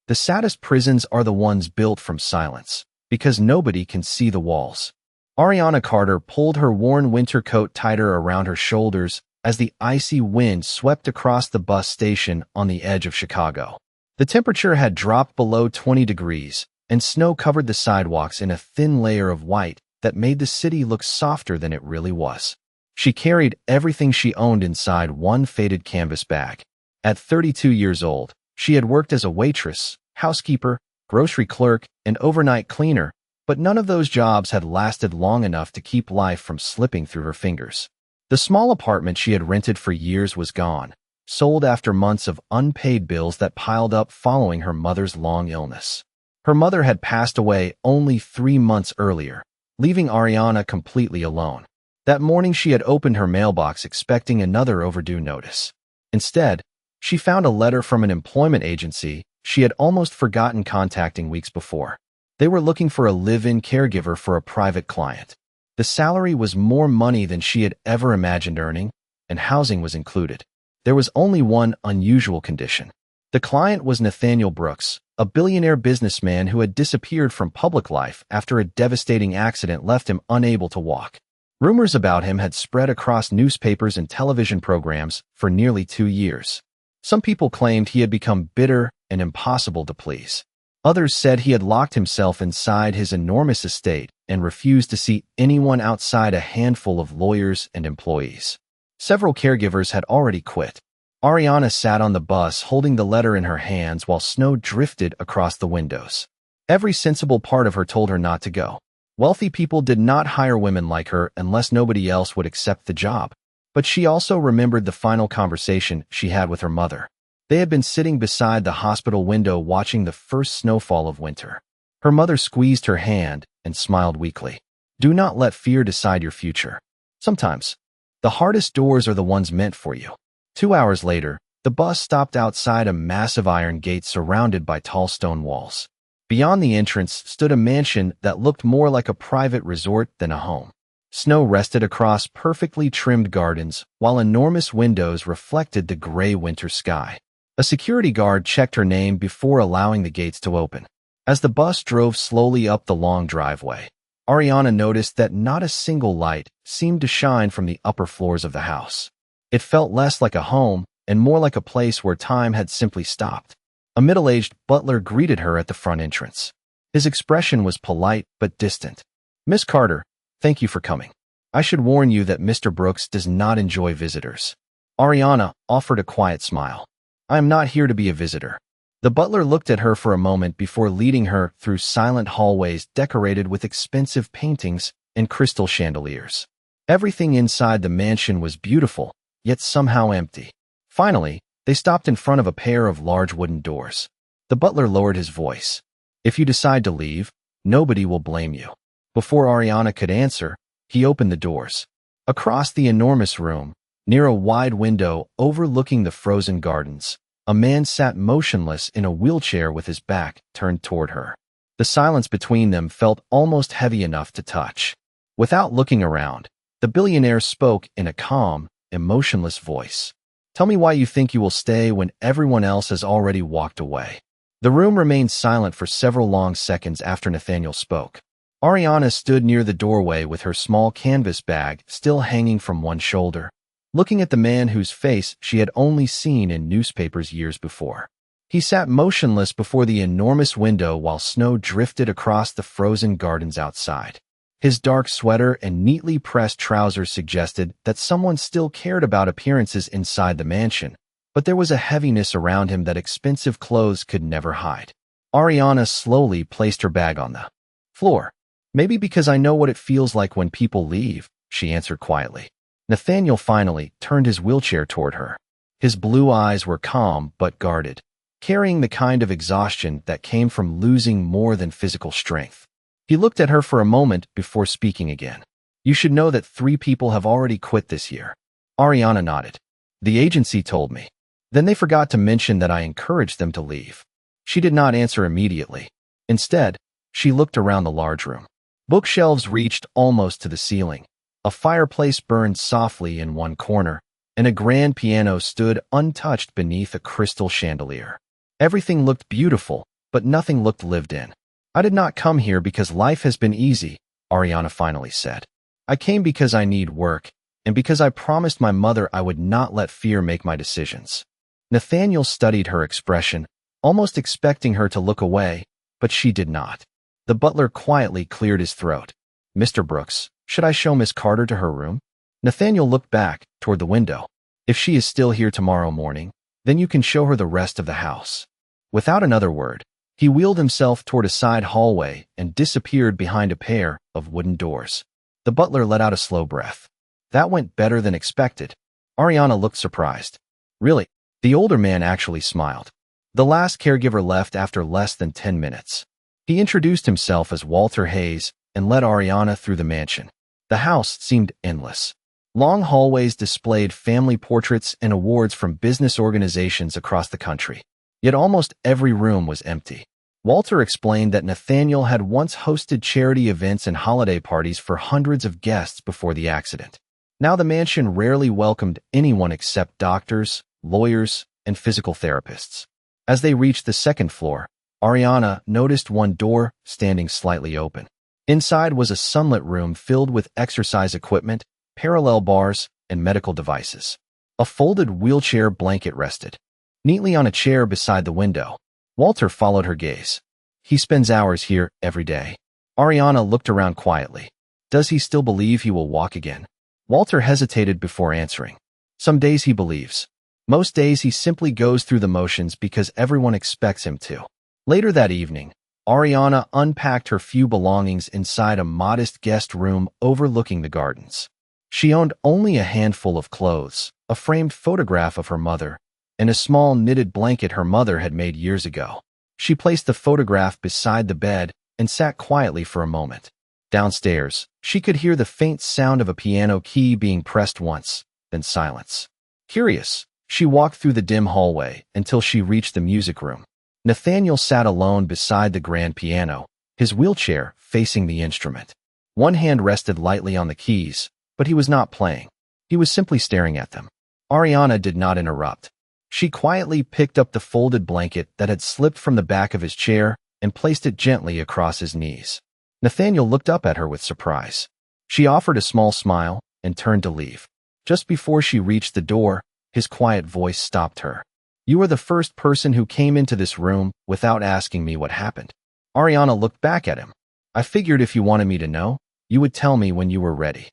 The saddest prisons are the ones built from silence, because nobody can see the walls. Ariana Carter pulled her worn winter coat tighter around her shoulders as the icy wind swept across the bus station on the edge of Chicago. The temperature had dropped below 20 degrees, and snow covered the sidewalks in a thin layer of white that made the city look softer than it really was. She carried everything she owned inside one faded canvas bag. At 32 years old, she had worked as a waitress, housekeeper, grocery clerk, and overnight cleaner, but none of those jobs had lasted long enough to keep life from slipping through her fingers. The small apartment she had rented for years was gone, sold after months of unpaid bills that piled up following her mother's long illness. Her mother had passed away only 3 months earlier, leaving Ariana completely alone. That morning she had opened her mailbox expecting another overdue notice. Instead, she found a letter from an employment agency she had almost forgotten contacting weeks before. They were looking for a live-in caregiver for a private client. The salary was more money than she had ever imagined earning, and housing was included. There was only one unusual condition. The client was Nathaniel Brooks, a billionaire businessman who had disappeared from public life after a devastating accident left him unable to walk. Rumors about him had spread across newspapers and television programs for nearly 2 years. Some people claimed he had become bitter and impossible to please. Others said he had locked himself inside his enormous estate and refused to see anyone outside a handful of lawyers and employees. Several caregivers had already quit. Ariana sat on the bus holding the letter in her hands while snow drifted across the windows. Every sensible part of her told her not to go. Wealthy people did not hire women like her unless nobody else would accept the job. But she also remembered the final conversation she had with her mother. They had been sitting beside the hospital window watching the first snowfall of winter. Her mother squeezed her hand and smiled weakly. Do not let fear decide your future. Sometimes, the hardest doors are the ones meant for you. 2 hours later, the bus stopped outside a massive iron gate surrounded by tall stone walls. Beyond the entrance stood a mansion that looked more like a private resort than a home. Snow rested across perfectly trimmed gardens, while enormous windows reflected the gray winter sky. A security guard checked her name before allowing the gates to open. As the bus drove slowly up the long driveway, Ariana noticed that not a single light seemed to shine from the upper floors of the house. It felt less like a home and more like a place where time had simply stopped. A middle-aged butler greeted her at the front entrance. His expression was polite but distant. "Miss Carter, thank you for coming. I should warn you that Mr. Brooks does not enjoy visitors." Ariana offered a quiet smile. "I am not here to be a visitor." The butler looked at her for a moment before leading her through silent hallways decorated with expensive paintings and crystal chandeliers. Everything inside the mansion was beautiful, yet somehow empty. Finally, they stopped in front of a pair of large wooden doors. The butler lowered his voice. "If you decide to leave, nobody will blame you." Before Ariana could answer, he opened the doors. Across the enormous room, near a wide window overlooking the frozen gardens, a man sat motionless in a wheelchair with his back turned toward her. The silence between them felt almost heavy enough to touch. Without looking around, the billionaire spoke in a calm, emotionless voice. "Tell me why you think you will stay when everyone else has already walked away." The room remained silent for several long seconds after Nathaniel spoke. Ariana stood near the doorway with her small canvas bag still hanging from one shoulder, looking at the man whose face she had only seen in newspapers years before. He sat motionless before the enormous window while snow drifted across the frozen gardens outside. His dark sweater and neatly pressed trousers suggested that someone still cared about appearances inside the mansion, but there was a heaviness around him that expensive clothes could never hide. Ariana slowly placed her bag on the floor. "Maybe because I know what it feels like when people leave," she answered quietly. Nathaniel finally turned his wheelchair toward her. His blue eyes were calm but guarded, carrying the kind of exhaustion that came from losing more than physical strength. He looked at her for a moment before speaking again. "You should know that 3 people have already quit this year." Ariana nodded. "The agency told me." Then they forgot to mention that I encouraged them to leave. She did not answer immediately. Instead, she looked around the large room. Bookshelves reached almost to the ceiling. A fireplace burned softly in one corner, and a grand piano stood untouched beneath a crystal chandelier. Everything looked beautiful, but nothing looked lived in. "I did not come here because life has been easy," Ariana finally said. "I came because I need work, and because I promised my mother I would not let fear make my decisions." Nathaniel studied her expression, almost expecting her to look away, but she did not. The butler quietly cleared his throat. "Mr. Brooks, should I show Miss Carter to her room?" Nathaniel looked back toward the window. "If she is still here tomorrow morning, then you can show her the rest of the house." Without another word, he wheeled himself toward a side hallway and disappeared behind a pair of wooden doors. The butler let out a slow breath. "That went better than expected." Ariana looked surprised. "Really?" The older man actually smiled. The last caregiver left after less than 10 minutes. He introduced himself as Walter Hayes and led Ariana through the mansion. The house seemed endless. Long hallways displayed family portraits and awards from business organizations across the country. Yet almost every room was empty. Walter explained that Nathaniel had once hosted charity events and holiday parties for hundreds of guests before the accident. Now the mansion rarely welcomed anyone except doctors, lawyers, and physical therapists. As they reached the second floor, Ariana noticed one door standing slightly open. Inside was a sunlit room filled with exercise equipment, parallel bars, and medical devices. A folded wheelchair blanket rested neatly on a chair beside the window. Walter followed her gaze. "He spends hours here every day." Ariana looked around quietly. "Does he still believe he will walk again?" Walter hesitated before answering. "Some days he believes. Most days he simply goes through the motions because everyone expects him to." Later that evening, Ariana unpacked her few belongings inside a modest guest room overlooking the gardens. She owned only a handful of clothes, a framed photograph of her mother, and a small knitted blanket her mother had made years ago. She placed the photograph beside the bed and sat quietly for a moment. Downstairs, she could hear the faint sound of a piano key being pressed once, then silence. Curious, she walked through the dim hallway until she reached the music room. Nathaniel sat alone beside the grand piano, his wheelchair facing the instrument. One hand rested lightly on the keys, but he was not playing. He was simply staring at them. Ariana did not interrupt. She quietly picked up the folded blanket that had slipped from the back of his chair and placed it gently across his knees. Nathaniel looked up at her with surprise. She offered a small smile and turned to leave. Just before she reached the door, his quiet voice stopped her. "You are the first person who came into this room without asking me what happened." Ariana looked back at him. "I figured if you wanted me to know, you would tell me when you were ready."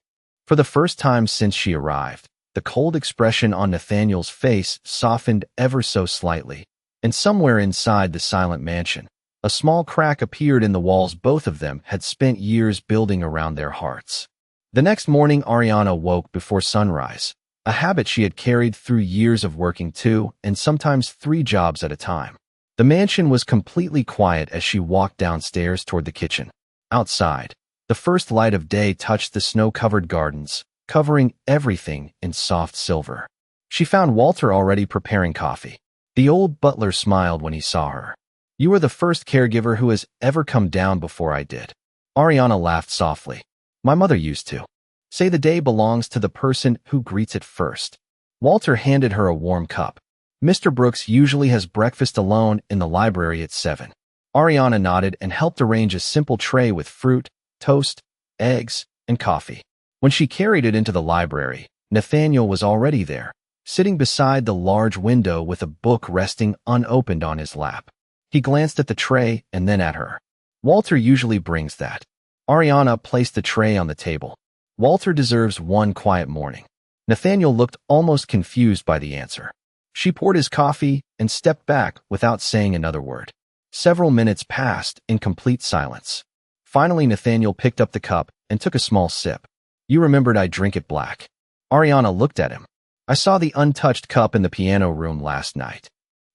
For the first time since she arrived, the cold expression on Nathaniel's face softened ever so slightly, and somewhere inside the silent mansion, a small crack appeared in the walls both of them had spent years building around their hearts. The next morning, Ariana woke before sunrise, a habit she had carried through years of working 2 and sometimes 3 jobs at a time. The mansion was completely quiet as she walked downstairs toward the kitchen. Outside, the first light of day touched the snow-covered gardens, covering everything in soft silver. She found Walter already preparing coffee. The old butler smiled when he saw her. "You are the first caregiver who has ever come down before I did." Ariana laughed softly. "My mother used to say the day belongs to the person who greets it first." Walter handed her a warm cup. "Mr. Brooks usually has breakfast alone in the library at 7. Ariana nodded and helped arrange a simple tray with fruit, toast, eggs, and coffee. When she carried it into the library, Nathaniel was already there, sitting beside the large window with a book resting unopened on his lap. He glanced at the tray and then at her. "Walter usually brings that." Ariana placed the tray on the table. "Walter deserves one quiet morning." Nathaniel looked almost confused by the answer. She poured his coffee and stepped back without saying another word. Several minutes passed in complete silence. Finally, Nathaniel picked up the cup and took a small sip. "You remembered I drink it black." Ariana looked at him. "I saw the untouched cup in the piano room last night."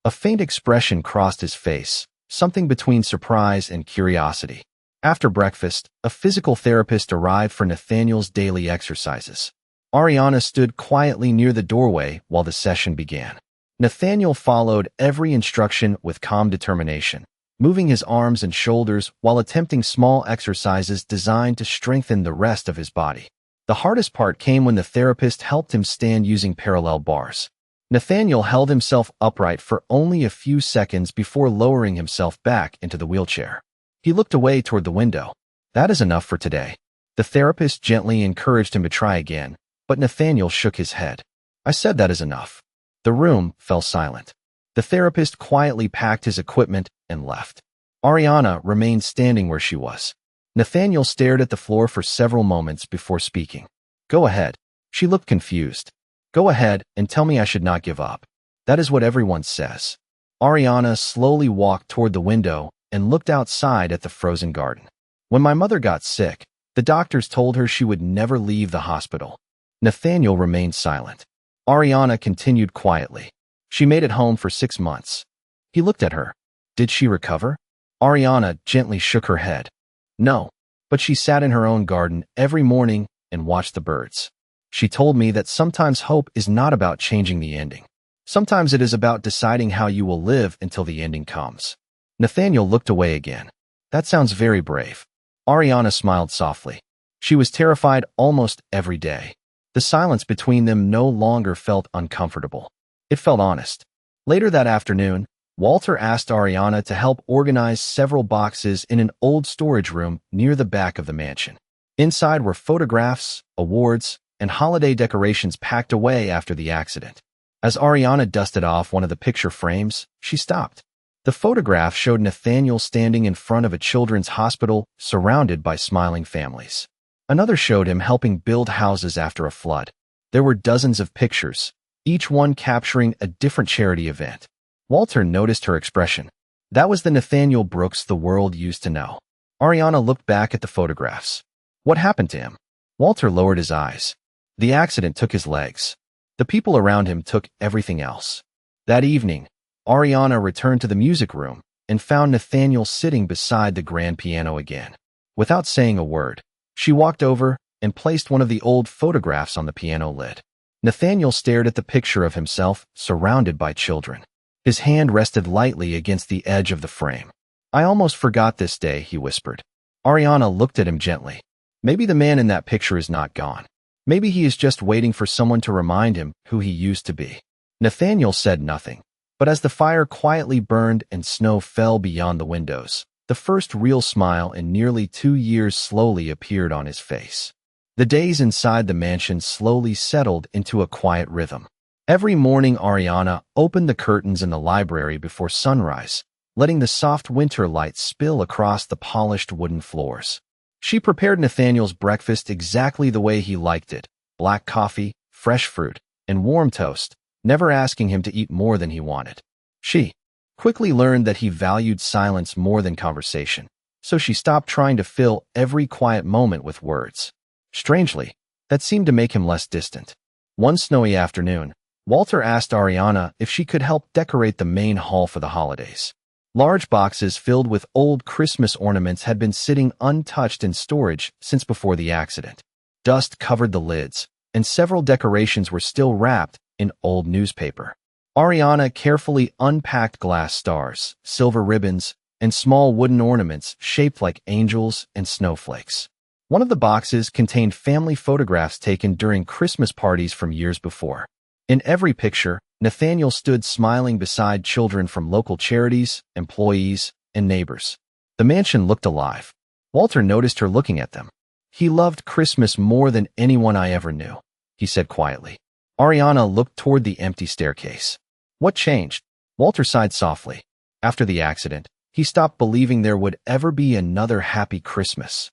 A faint expression crossed his face, something between surprise and curiosity. After breakfast, a physical therapist arrived for Nathaniel's daily exercises. Ariana stood quietly near the doorway while the session began. Nathaniel followed every instruction with calm determination, moving his arms and shoulders while attempting small exercises designed to strengthen the rest of his body. The hardest part came when the therapist helped him stand using parallel bars. Nathaniel held himself upright for only a few seconds before lowering himself back into the wheelchair. He looked away toward the window. That is enough for today. The therapist gently encouraged him to try again, but Nathaniel shook his head. I said that is enough. The room fell silent. The therapist quietly packed his equipment and left. Ariana remained standing where she was. Nathaniel stared at the floor for several moments before speaking. Go ahead. She looked confused. Go ahead and tell me I should not give up. That is what everyone says. Ariana slowly walked toward the window and looked outside at the frozen garden. When my mother got sick, the doctors told her she would never leave the hospital. Nathaniel remained silent. Ariana continued quietly. She made it home for 6 months. He looked at her. Did she recover? Ariana gently shook her head. No, but she sat in her own garden every morning and watched the birds. She told me that sometimes hope is not about changing the ending. Sometimes it is about deciding how you will live until the ending comes. Nathaniel looked away again. That sounds very brave. Ariana smiled softly. She was terrified almost every day. The silence between them no longer felt uncomfortable. It felt honest. Later that afternoon, Walter asked Ariana to help organize several boxes in an old storage room near the back of the mansion. Inside were photographs, awards, and holiday decorations packed away after the accident. As Ariana dusted off one of the picture frames, she stopped. The photograph showed Nathaniel standing in front of a children's hospital surrounded by smiling families. Another showed him helping build houses after a flood. There were dozens of pictures, each one capturing a different charity event. Walter noticed her expression. That was the Nathaniel Brooks the world used to know. Ariana looked back at the photographs. What happened to him? Walter lowered his eyes. The accident took his legs. The people around him took everything else. That evening, Ariana returned to the music room and found Nathaniel sitting beside the grand piano again. Without saying a word, she walked over and placed one of the old photographs on the piano lid. Nathaniel stared at the picture of himself surrounded by children. His hand rested lightly against the edge of the frame. I almost forgot this day, he whispered. Ariana looked at him gently. Maybe the man in that picture is not gone. Maybe he is just waiting for someone to remind him who he used to be. Nathaniel said nothing, but as the fire quietly burned and snow fell beyond the windows, the first real smile in nearly 2 years slowly appeared on his face. The days inside the mansion slowly settled into a quiet rhythm. Every morning Ariana opened the curtains in the library before sunrise, letting the soft winter light spill across the polished wooden floors. She prepared Nathaniel's breakfast exactly the way he liked it, black coffee, fresh fruit, and warm toast, never asking him to eat more than he wanted. She quickly learned that he valued silence more than conversation, so she stopped trying to fill every quiet moment with words. Strangely, that seemed to make him less distant. One snowy afternoon, Walter asked Ariana if she could help decorate the main hall for the holidays. Large boxes filled with old Christmas ornaments had been sitting untouched in storage since before the accident. Dust covered the lids, and several decorations were still wrapped in old newspaper. Ariana carefully unpacked glass stars, silver ribbons, and small wooden ornaments shaped like angels and snowflakes. One of the boxes contained family photographs taken during Christmas parties from years before. In every picture, Nathaniel stood smiling beside children from local charities, employees, and neighbors. The mansion looked alive. Walter noticed her looking at them. He loved Christmas more than anyone I ever knew, he said quietly. Ariana looked toward the empty staircase. What changed? Walter sighed softly. After the accident, he stopped believing there would ever be another happy Christmas.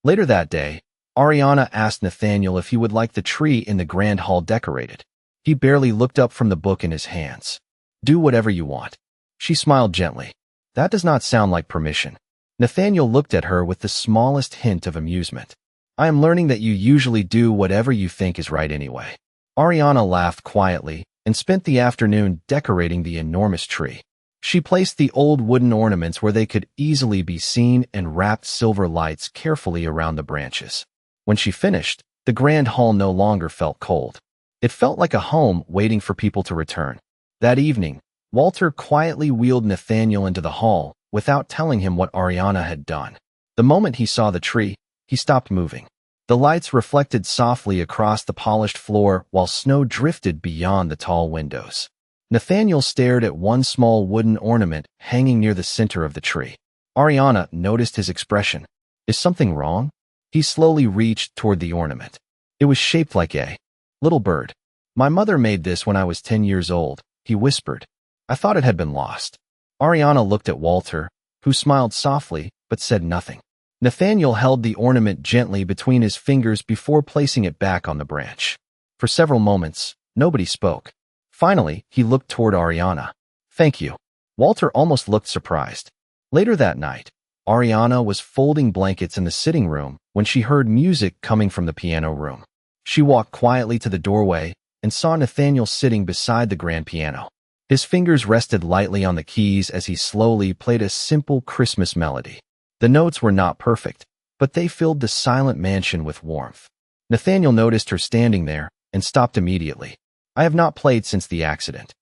Later that day, Ariana asked Nathaniel if he would like the tree in the grand hall decorated. He barely looked up from the book in his hands. Do whatever you want. She smiled gently. That does not sound like permission. Nathaniel looked at her with the smallest hint of amusement. I am learning that you usually do whatever you think is right anyway. Ariana laughed quietly and spent the afternoon decorating the enormous tree. She placed the old wooden ornaments where they could easily be seen and wrapped silver lights carefully around the branches. When she finished, the grand hall no longer felt cold. It felt like a home waiting for people to return. That evening, Walter quietly wheeled Nathaniel into the hall without telling him what Ariana had done. The moment he saw the tree, he stopped moving. The lights reflected softly across the polished floor while snow drifted beyond the tall windows. Nathaniel stared at one small wooden ornament hanging near the center of the tree. Ariana noticed his expression. Is something wrong? He slowly reached toward the ornament. It was shaped like a little bird. My mother made this when I was 10 years old, he whispered. I thought it had been lost. Ariana looked at Walter, who smiled softly but said nothing. Nathaniel held the ornament gently between his fingers before placing it back on the branch. For several moments, nobody spoke. Finally, he looked toward Ariana. Thank you. Walter almost looked surprised. Later that night, Ariana was folding blankets in the sitting room when she heard music coming from the piano room. She walked quietly to the doorway and saw Nathaniel sitting beside the grand piano. His fingers rested lightly on the keys as he slowly played a simple Christmas melody. The notes were not perfect, but they filled the silent mansion with warmth. Nathaniel noticed her standing there and stopped immediately. I have not played since the accident.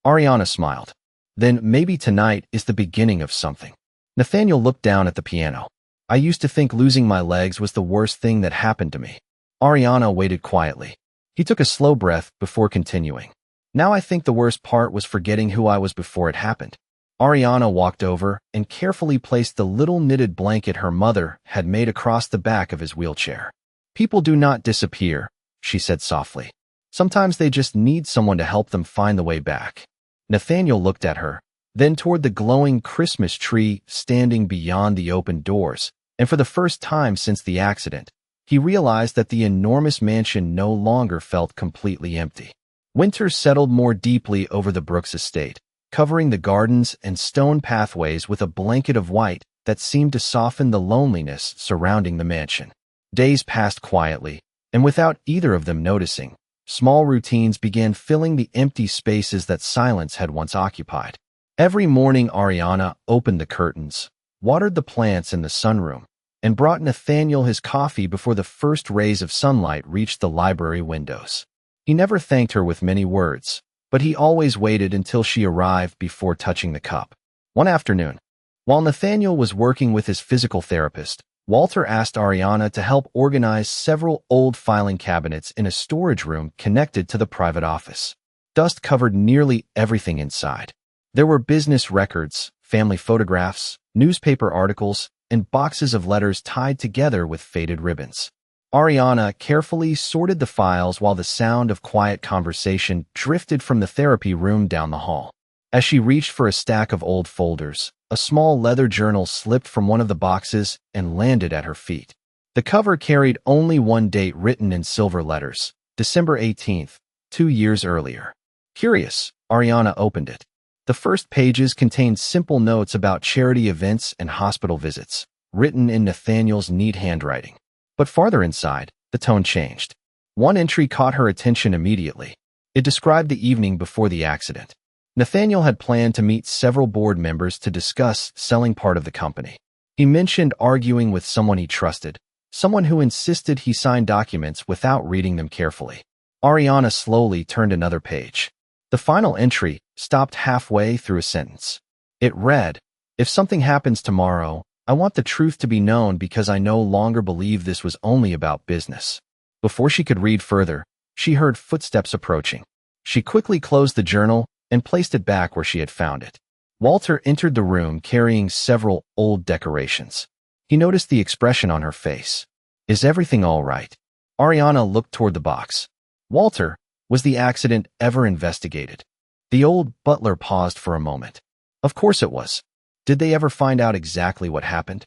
Ariana smiled. Then maybe tonight is the beginning of something. Nathaniel looked down at the piano. I used to think losing my legs was the worst thing that happened to me. Ariana waited quietly. He took a slow breath before continuing. Now I think the worst part was forgetting who I was before it happened. Ariana walked over and carefully placed the little knitted blanket her mother had made across the back of his wheelchair. People do not disappear, she said softly. Sometimes they just need someone to help them find the way back. Nathaniel looked at her, then toward the glowing Christmas tree standing beyond the open doors, and for the first time since the accident, he realized that the enormous mansion no longer felt completely empty. Winter settled more deeply over the Brooks estate, covering the gardens and stone pathways with a blanket of white that seemed to soften the loneliness surrounding the mansion. Days passed quietly, and without either of them noticing, small routines began filling the empty spaces that silence had once occupied. Every morning Ariana opened the curtains, watered the plants in the sunroom, and brought Nathaniel his coffee before the first rays of sunlight reached the library windows. He never thanked her with many words, but he always waited until she arrived before touching the cup. One afternoon, while Nathaniel was working with his physical therapist, Walter asked Ariana to help organize several old filing cabinets in a storage room connected to the private office. Dust covered nearly everything inside. There were business records, family photographs, newspaper articles, and boxes of letters tied together with faded ribbons. Ariana carefully sorted the files while the sound of quiet conversation drifted from the therapy room down the hall. As she reached for a stack of old folders, a small leather journal slipped from one of the boxes and landed at her feet. The cover carried only one date written in silver letters, December 18th, 2 years earlier. Curious, Ariana opened it. The first pages contained simple notes about charity events and hospital visits, written in Nathaniel's neat handwriting. But farther inside, the tone changed. One entry caught her attention immediately. It described the evening before the accident. Nathaniel had planned to meet several board members to discuss selling part of the company. He mentioned arguing with someone he trusted, someone who insisted he sign documents without reading them carefully. Ariana slowly turned another page. The final entry stopped halfway through a sentence. It read, "If something happens tomorrow, I want the truth to be known because I no longer believe this was only about business." Before she could read further, she heard footsteps approaching. She quickly closed the journal and placed it back where she had found it. Walter entered the room carrying several old decorations. He noticed the expression on her face. "Is everything all right?" Ariana looked toward the box. "Walter, was the accident ever investigated?" The old butler paused for a moment. "Of course it was. Did they ever find out exactly what happened?"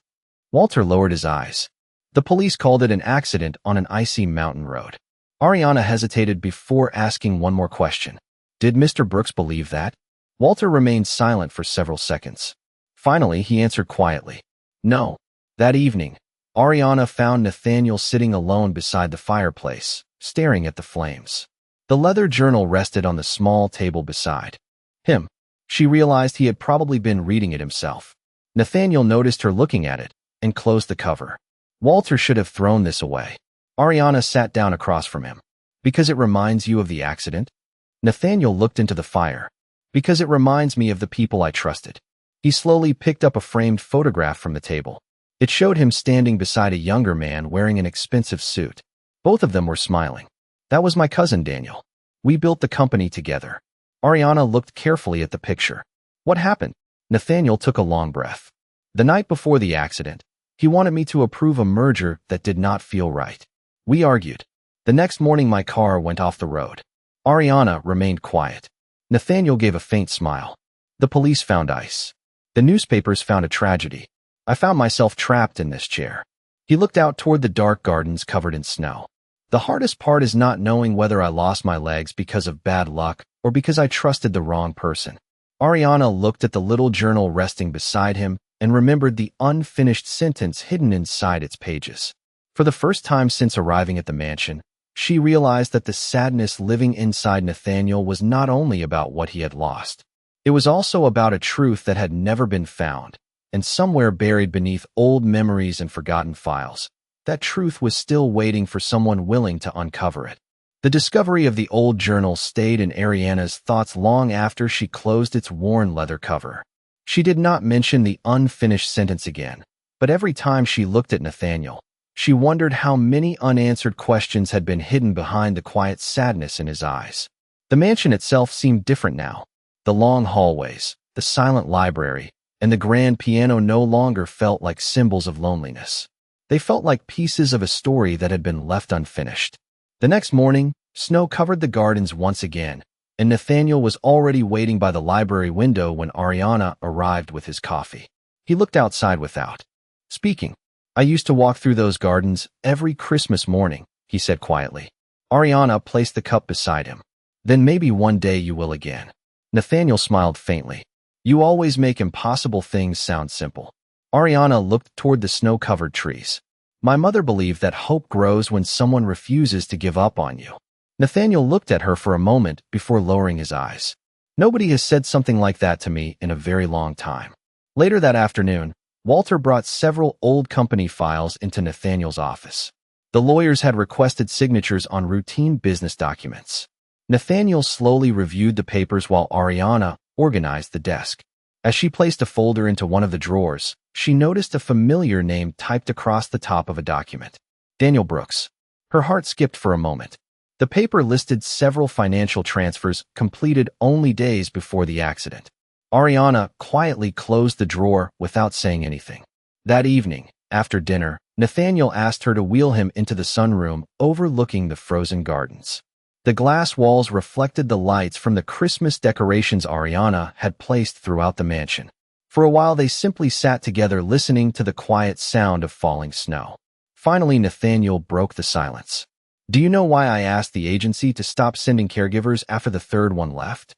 Walter lowered his eyes. "The police called it an accident on an icy mountain road." Ariana hesitated before asking one more question. Did Mr. Brooks believe that? Walter remained silent for several seconds. Finally, he answered quietly. "No." That evening, Ariana found Nathaniel sitting alone beside the fireplace, staring at the flames. The leather journal rested on the small table beside him. She realized he had probably been reading it himself. Nathaniel noticed her looking at it and closed the cover. Walter should have thrown this away. Ariana sat down across from him. "Because it reminds you of the accident?" Nathaniel looked into the fire. "Because it reminds me of the people I trusted." He slowly picked up a framed photograph from the table. It showed him standing beside a younger man wearing an expensive suit. Both of them were smiling. That was my cousin Daniel. We built the company together. Ariana looked carefully at the picture. What happened? Nathaniel took a long breath. The night before the accident, he wanted me to approve a merger that did not feel right. We argued. The next morning my car went off the road. Ariana remained quiet. Nathaniel gave a faint smile. The police found ice. The newspapers found a tragedy. I found myself trapped in this chair. He looked out toward the dark gardens covered in snow. The hardest part is not knowing whether I lost my legs because of bad luck or because I trusted the wrong person. Ariana looked at the little journal resting beside him and remembered the unfinished sentence hidden inside its pages. For the first time since arriving at the mansion, she realized that the sadness living inside Nathaniel was not only about what he had lost. It was also about a truth that had never been found, and somewhere buried beneath old memories and forgotten files, that truth was still waiting for someone willing to uncover it. The discovery of the old journal stayed in Ariana's thoughts long after she closed its worn leather cover. She did not mention the unfinished sentence again, but every time she looked at Nathaniel, she wondered how many unanswered questions had been hidden behind the quiet sadness in his eyes. The mansion itself seemed different now. The long hallways, the silent library, and the grand piano no longer felt like symbols of loneliness. They felt like pieces of a story that had been left unfinished. The next morning, snow covered the gardens once again, and Nathaniel was already waiting by the library window when Ariana arrived with his coffee. He looked outside without speaking. I used to walk through those gardens every Christmas morning, he said quietly. Ariana placed the cup beside him. Then maybe one day you will again. Nathaniel smiled faintly. You always make impossible things sound simple. Ariana looked toward the snow-covered trees. My mother believed that hope grows when someone refuses to give up on you. Nathaniel looked at her for a moment before lowering his eyes. Nobody has said something like that to me in a very long time. Later that afternoon, Walter brought several old company files into Nathaniel's office. The lawyers had requested signatures on routine business documents. Nathaniel slowly reviewed the papers while Ariana organized the desk. As she placed a folder into one of the drawers, she noticed a familiar name typed across the top of a document. Daniel Brooks. Her heart skipped for a moment. The paper listed several financial transfers completed only days before the accident. Ariana quietly closed the drawer without saying anything. That evening, after dinner, Nathaniel asked her to wheel him into the sunroom overlooking the frozen gardens. The glass walls reflected the lights from the Christmas decorations Ariana had placed throughout the mansion. For a while they simply sat together listening to the quiet sound of falling snow. Finally, Nathaniel broke the silence. Do you know why I asked the agency to stop sending caregivers after the third one left?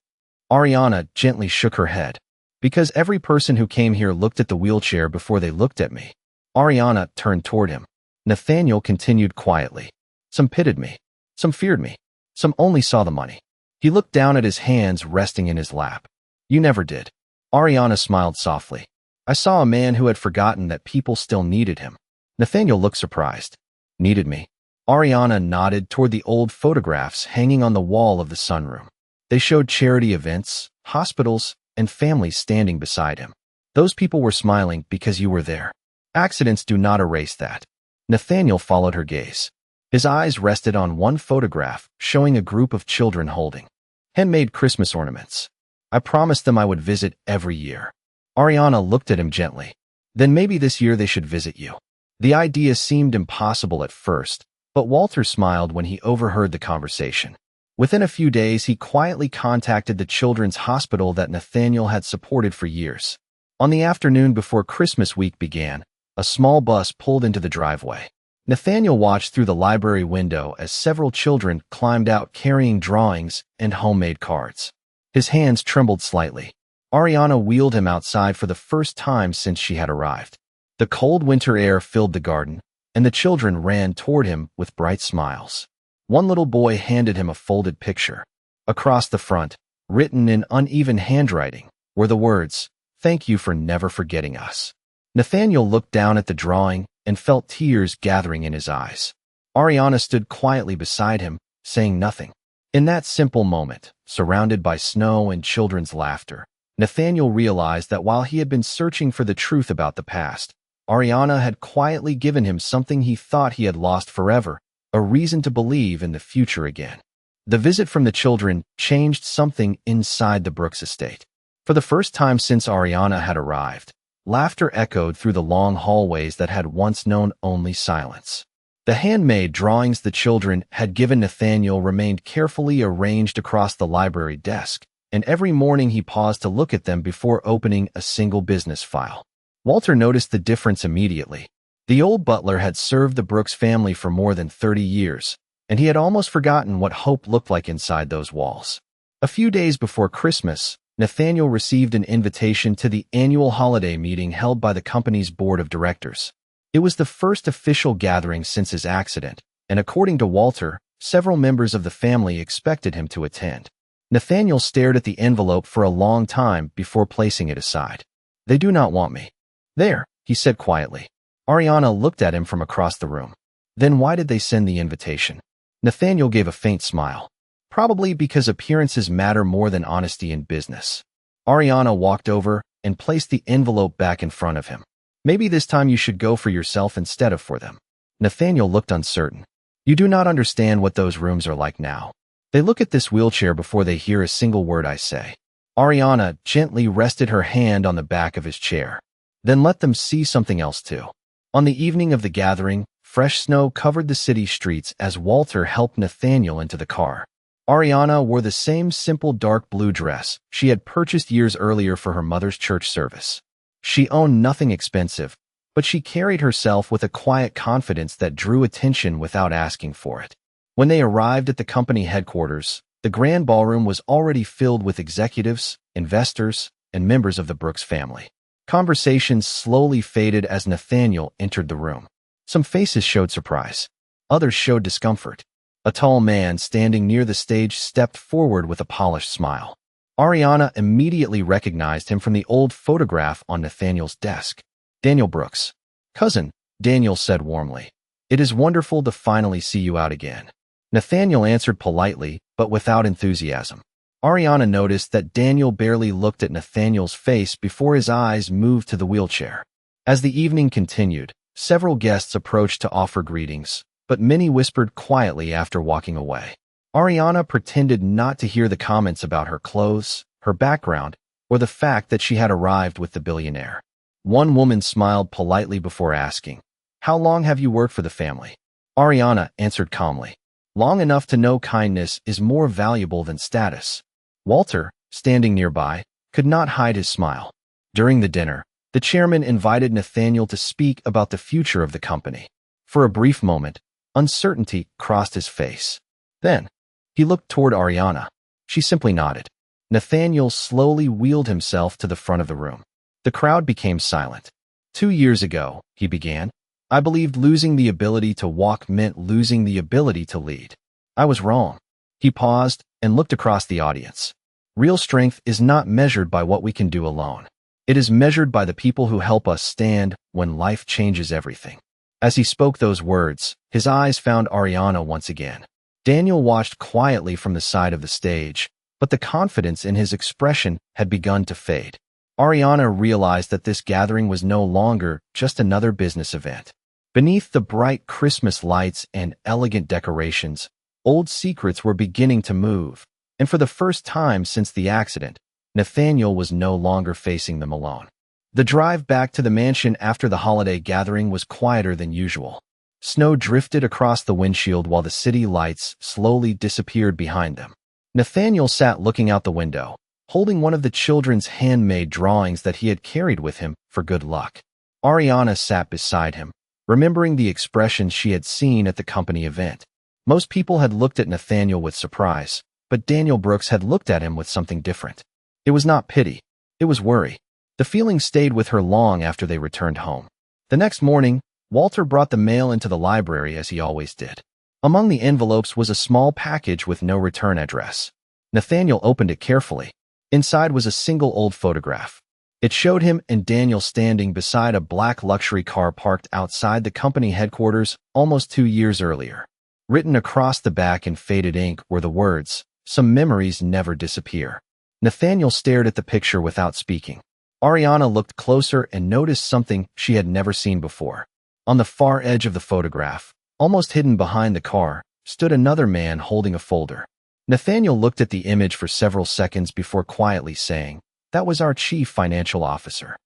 Ariana gently shook her head. Because every person who came here looked at the wheelchair before they looked at me. Ariana turned toward him. Nathaniel continued quietly. Some pitied me. Some feared me. Some only saw the money. He looked down at his hands resting in his lap. You never did. Ariana smiled softly. I saw a man who had forgotten that people still needed him. Nathaniel looked surprised. Needed me? Ariana nodded toward the old photographs hanging on the wall of the sunroom. They showed charity events, hospitals, and families standing beside him. Those people were smiling because you were there. Accidents do not erase that. Nathaniel followed her gaze. His eyes rested on one photograph showing a group of children holding handmade Christmas ornaments. I promised them I would visit every year. Ariana looked at him gently. Then maybe this year they should visit you. The idea seemed impossible at first, but Walter smiled when he overheard the conversation. Within a few days, he quietly contacted the children's hospital that Nathaniel had supported for years. On the afternoon before Christmas week began, a small bus pulled into the driveway. Nathaniel watched through the library window as several children climbed out carrying drawings and homemade cards. His hands trembled slightly. Ariana wheeled him outside for the first time since she had arrived. The cold winter air filled the garden, and the children ran toward him with bright smiles. One little boy handed him a folded picture. Across the front, written in uneven handwriting, were the words, "Thank you for never forgetting us." Nathaniel looked down at the drawing and felt tears gathering in his eyes. Ariana stood quietly beside him, saying nothing. In that simple moment, surrounded by snow and children's laughter, Nathaniel realized that while he had been searching for the truth about the past, Ariana had quietly given him something he thought he had lost forever, a reason to believe in the future again. The visit from the children changed something inside the Brooks estate. For the first time since Ariana had arrived, laughter echoed through the long hallways that had once known only silence. The handmade drawings the children had given Nathaniel remained carefully arranged across the library desk, and every morning he paused to look at them before opening a single business file. Walter noticed the difference immediately. The old butler had served the Brooks family for more than 30 years, and he had almost forgotten what hope looked like inside those walls. A few days before Christmas, Nathaniel received an invitation to the annual holiday meeting held by the company's board of directors. It was the first official gathering since his accident, and according to Walter, several members of the family expected him to attend. Nathaniel stared at the envelope for a long time before placing it aside. "They do not want me." "There," he said quietly. Ariana looked at him from across the room. "Then why did they send the invitation?" Nathaniel gave a faint smile. "Probably because appearances matter more than honesty in business." Ariana walked over and placed the envelope back in front of him. "Maybe this time you should go for yourself instead of for them." Nathaniel looked uncertain. "You do not understand what those rooms are like now. They look at this wheelchair before they hear a single word I say." Ariana gently rested her hand on the back of his chair. "Then let them see something else too." On the evening of the gathering, fresh snow covered the city streets as Walter helped Nathaniel into the car. Ariana wore the same simple dark blue dress she had purchased years earlier for her mother's church service. She owned nothing expensive, but she carried herself with a quiet confidence that drew attention without asking for it. When they arrived at the company headquarters, the grand ballroom was already filled with executives, investors, and members of the Brooks family. Conversations slowly faded as Nathaniel entered the room. Some faces showed surprise. Others showed discomfort. A tall man standing near the stage stepped forward with a polished smile. Ariana immediately recognized him from the old photograph on Nathaniel's desk. "Daniel Brooks." "Cousin," Daniel said warmly. "It is wonderful to finally see you out again." Nathaniel answered politely, but without enthusiasm. Ariana noticed that Daniel barely looked at Nathaniel's face before his eyes moved to the wheelchair. As the evening continued, several guests approached to offer greetings, but many whispered quietly after walking away. Ariana pretended not to hear the comments about her clothes, her background, or the fact that she had arrived with the billionaire. One woman smiled politely before asking, "How long have you worked for the family?" Ariana answered calmly, "Long enough to know kindness is more valuable than status." Walter, standing nearby, could not hide his smile. During the dinner, the chairman invited Nathaniel to speak about the future of the company. For a brief moment, uncertainty crossed his face. Then, he looked toward Ariana. She simply nodded. Nathaniel slowly wheeled himself to the front of the room. The crowd became silent. 2 years ago, he began, I believed losing the ability to walk meant losing the ability to lead. I was wrong. He paused and looked across the audience. Real strength is not measured by what we can do alone. It is measured by the people who help us stand when life changes everything. As he spoke those words, his eyes found Ariana once again. Daniel watched quietly from the side of the stage, but the confidence in his expression had begun to fade. Ariana realized that this gathering was no longer just another business event. Beneath the bright Christmas lights and elegant decorations, old secrets were beginning to move, and for the first time since the accident, Nathaniel was no longer facing them alone. The drive back to the mansion after the holiday gathering was quieter than usual. Snow drifted across the windshield while the city lights slowly disappeared behind them. Nathaniel sat looking out the window, holding one of the children's handmade drawings that he had carried with him for good luck. Ariana sat beside him, remembering the expressions she had seen at the company event. Most people had looked at Nathaniel with surprise, but Daniel Brooks had looked at him with something different. It was not pity. It was worry. The feeling stayed with her long after they returned home. The next morning, Walter brought the mail into the library as he always did. Among the envelopes was a small package with no return address. Nathaniel opened it carefully. Inside was a single old photograph. It showed him and Daniel standing beside a black luxury car parked outside the company headquarters almost 2 years earlier. Written across the back in faded ink were the words, "Some memories never disappear." Nathaniel stared at the picture without speaking. Ariana looked closer and noticed something she had never seen before. On the far edge of the photograph, almost hidden behind the car, stood another man holding a folder. Nathaniel looked at the image for several seconds before quietly saying, "That was our chief financial officer."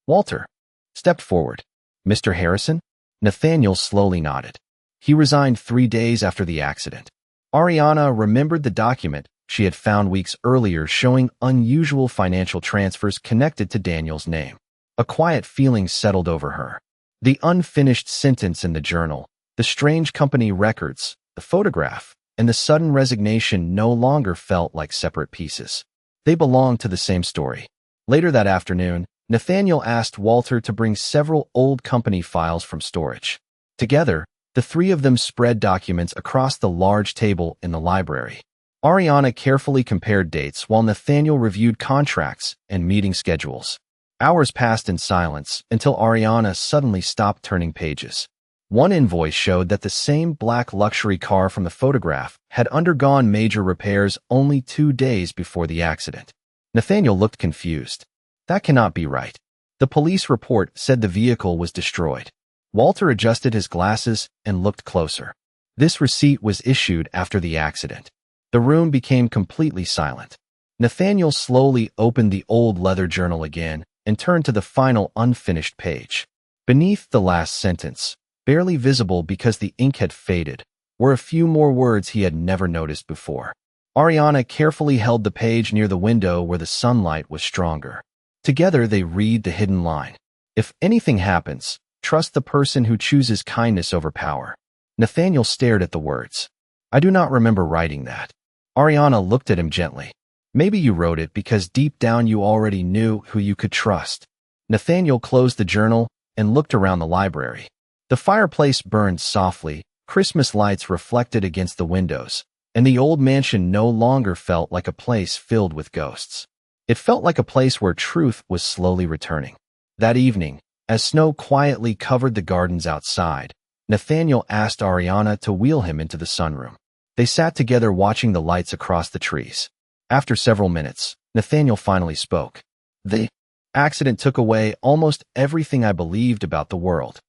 Walter stepped forward. "Mr. Harrison?" Nathaniel slowly nodded. "He resigned 3 days after the accident." Ariana remembered the document she had found weeks earlier showing unusual financial transfers connected to Daniel's name. A quiet feeling settled over her. The unfinished sentence in the journal, the strange company records, the photograph, and the sudden resignation no longer felt like separate pieces. They belonged to the same story. Later that afternoon, Nathaniel asked Walter to bring several old company files from storage. Together, the three of them spread documents across the large table in the library. Ariana carefully compared dates while Nathaniel reviewed contracts and meeting schedules. Hours passed in silence until Ariana suddenly stopped turning pages. One invoice showed that the same black luxury car from the photograph had undergone major repairs only 2 days before the accident. Nathaniel looked confused. That cannot be right. The police report said the vehicle was destroyed. Walter adjusted his glasses and looked closer. This receipt was issued after the accident. The room became completely silent. Nathaniel slowly opened the old leather journal again and turned to the final unfinished page. Beneath the last sentence, barely visible because the ink had faded, were a few more words he had never noticed before. Ariana carefully held the page near the window where the sunlight was stronger. Together they read the hidden line. "If anything happens, trust the person who chooses kindness over power." Nathaniel stared at the words. "I do not remember writing that." Ariana looked at him gently. "Maybe you wrote it because deep down you already knew who you could trust." Nathaniel closed the journal and looked around the library. The fireplace burned softly, Christmas lights reflected against the windows, and the old mansion no longer felt like a place filled with ghosts. It felt like a place where truth was slowly returning. That evening, as snow quietly covered the gardens outside, Nathaniel asked Ariana to wheel him into the sunroom. They sat together watching the lights across the trees. After several minutes, Nathaniel finally spoke. "The accident took away almost everything I believed about the world."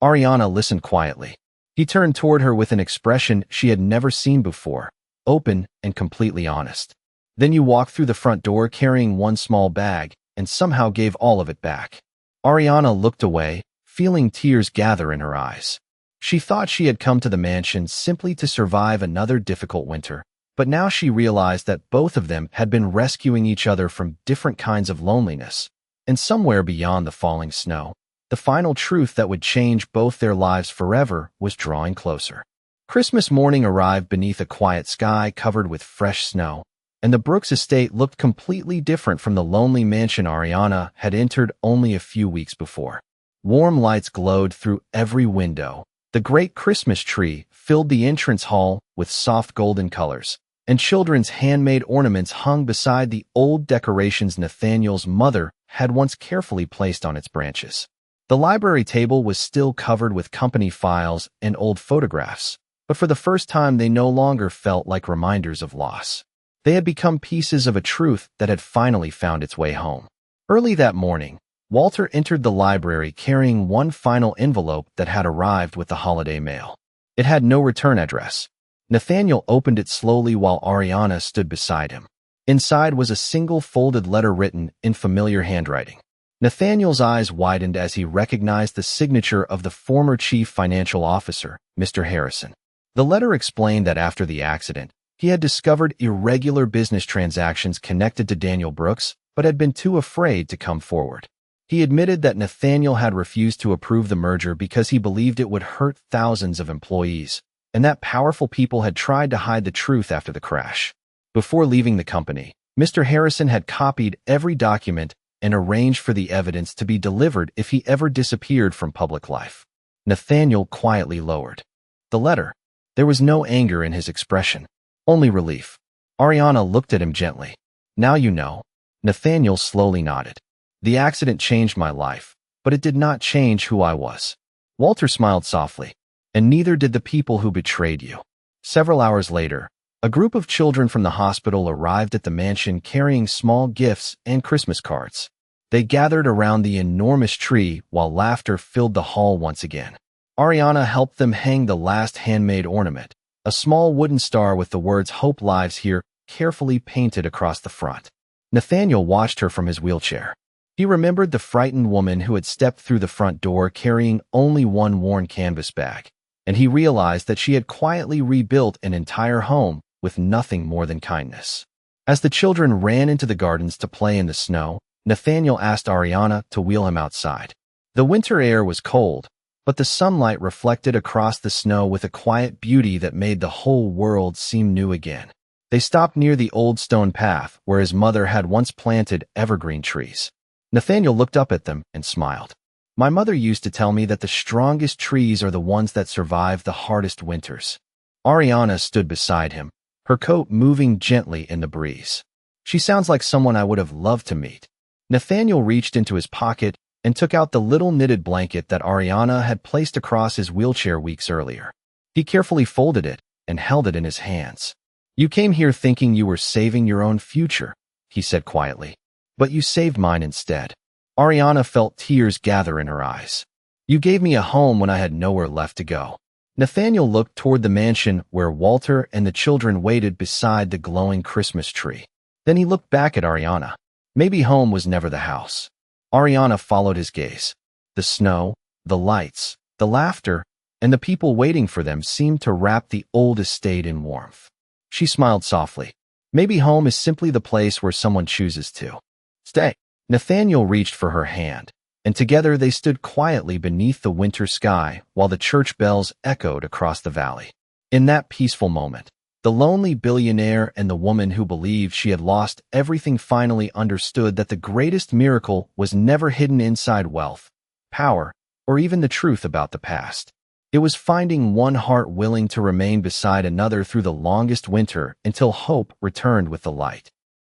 Ariana listened quietly. He turned toward her with an expression she had never seen before, open and completely honest. "Then you walked through the front door carrying one small bag and somehow gave all of it back." Ariana looked away, feeling tears gather in her eyes. She thought she had come to the mansion simply to survive another difficult winter, but now she realized that both of them had been rescuing each other from different kinds of loneliness. And somewhere beyond the falling snow, the final truth that would change both their lives forever was drawing closer. Christmas morning arrived beneath a quiet sky covered with fresh snow, and the Brooks estate looked completely different from the lonely mansion Ariana had entered only a few weeks before. Warm lights glowed through every window. The great Christmas tree filled the entrance hall with soft golden colors, and children's handmade ornaments hung beside the old decorations Nathaniel's mother had once carefully placed on its branches. The library table was still covered with company files and old photographs, but for the first time they no longer felt like reminders of loss. They had become pieces of a truth that had finally found its way home. Early that morning, Walter entered the library carrying one final envelope that had arrived with the holiday mail. It had no return address. Nathaniel opened it slowly while Ariana stood beside him. Inside was a single folded letter written in familiar handwriting. Nathaniel's eyes widened as he recognized the signature of the former chief financial officer, Mr. Harrison. The letter explained that after the accident, he had discovered irregular business transactions connected to Daniel Brooks, but had been too afraid to come forward. He admitted that Nathaniel had refused to approve the merger because he believed it would hurt thousands of employees, and that powerful people had tried to hide the truth after the crash. Before leaving the company, Mr. Harrison had copied every document and arranged for the evidence to be delivered if he ever disappeared from public life. Nathaniel quietly lowered the letter. There was no anger in his expression, only relief. Ariana looked at him gently. "Now you know." Nathaniel slowly nodded. "The accident changed my life, but it did not change who I was." Walter smiled softly. "And neither did the people who betrayed you." Several hours later, a group of children from the hospital arrived at the mansion carrying small gifts and Christmas cards. They gathered around the enormous tree while laughter filled the hall once again. Ariana helped them hang the last handmade ornament, a small wooden star with the words "Hope Lives Here" carefully painted across the front. Nathaniel watched her from his wheelchair. He remembered the frightened woman who had stepped through the front door carrying only one worn canvas bag, and he realized that she had quietly rebuilt an entire home with nothing more than kindness. As the children ran into the gardens to play in the snow, Nathaniel asked Ariana to wheel him outside. The winter air was cold, but the sunlight reflected across the snow with a quiet beauty that made the whole world seem new again. They stopped near the old stone path where his mother had once planted evergreen trees. Nathaniel looked up at them and smiled. "My mother used to tell me that the strongest trees are the ones that survive the hardest winters." Ariana stood beside him, her coat moving gently in the breeze. "She sounds like someone I would have loved to meet." Nathaniel reached into his pocket and took out the little knitted blanket that Ariana had placed across his wheelchair weeks earlier. He carefully folded it and held it in his hands. "You came here thinking you were saving your own future," he said quietly, "but you saved mine instead." Ariana felt tears gather in her eyes. "You gave me a home when I had nowhere left to go." Nathaniel looked toward the mansion where Walter and the children waited beside the glowing Christmas tree. Then he looked back at Ariana. Maybe home was never the house. Ariana followed his gaze. The snow, the lights, the laughter, and the people waiting for them seemed to wrap the old estate in warmth. She smiled softly. Maybe home is simply the place where someone chooses to stay. Nathaniel reached for her hand, and together they stood quietly beneath the winter sky while the church bells echoed across the valley. In that peaceful moment, the lonely billionaire and the woman who believed she had lost everything finally understood that the greatest miracle was never hidden inside wealth, power, or even the truth about the past. It was finding one heart willing to remain beside another through the longest winter until hope returned with the light.